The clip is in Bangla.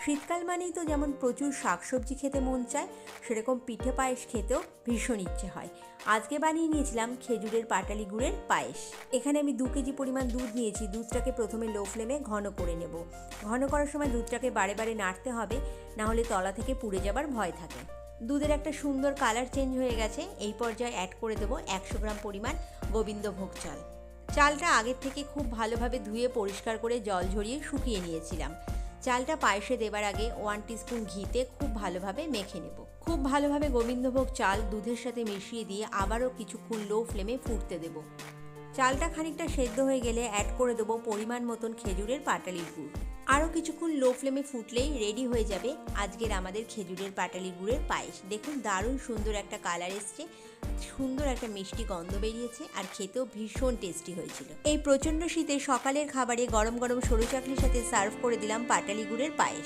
শীতকাল মানেই তো যেমন প্রচুর শাকসবজি খেতে মন চায়, সেরকম পিঠে পায়েস খেতেও ভীষণ ইচ্ছে হয়। আজকে বানিয়ে নিয়েছিলাম খেজুরের পাটালি গুড়ের পায়েস। এখানে আমি 2 কেজি পরিমাণ দুধ নিয়েছি। দুধটাকে প্রথমে লো ফ্লেমে ঘন করে নেব। ঘন করার সময় দুধটাকে বারে বারে নাড়তে হবে, না হলে তলা থেকে পুড়ে যাবার ভয় থাকে। দুধের একটা সুন্দর কালার চেঞ্জ হয়ে গেছে। এই পর্যায়ে অ্যাড করে দেবো 100 গ্রাম পরিমাণ গোবিন্দভোগ চাল। চালটা আগের থেকে খুব ভালোভাবে ধুয়ে পরিষ্কার করে জল ঝরিয়ে শুকিয়ে নিয়েছিলাম। চালটা পায়েসে দেবার আগে 1 টিস্পুন ঘিতে খুব ভালোভাবে মেখে নেব। খুব ভালোভাবে গোবিন্দভোগ চাল দুধের সাথে মিশিয়ে দিয়ে আবারও কিছুক্ষণ লো ফ্লেমে ফুটতে দেব। চালটা খানিকটা সেদ্ধ হয়ে গেলে অ্যাড করে দেবো পরিমাণ মতন খেজুরের পাটালির গুড়। আরও কিছুক্ষণ লো ফ্লেমে ফুটলেই রেডি হয়ে যাবে আজকের আমাদের খেজুরের পাটালি গুড়ের পায়েস। দেখুন দারুণ সুন্দর একটা কালার এসছে, সুন্দর একটা মিষ্টি গন্ধ বেরিয়েছে, আর খেতেও ভীষণ টেস্টি হয়েছিল। এই প্রচণ্ড শীতে সকালের খাবারে গরম গরম সরু চাকলির সাথে সার্ভ করে দিলাম পাটালি গুড়ের পায়েস।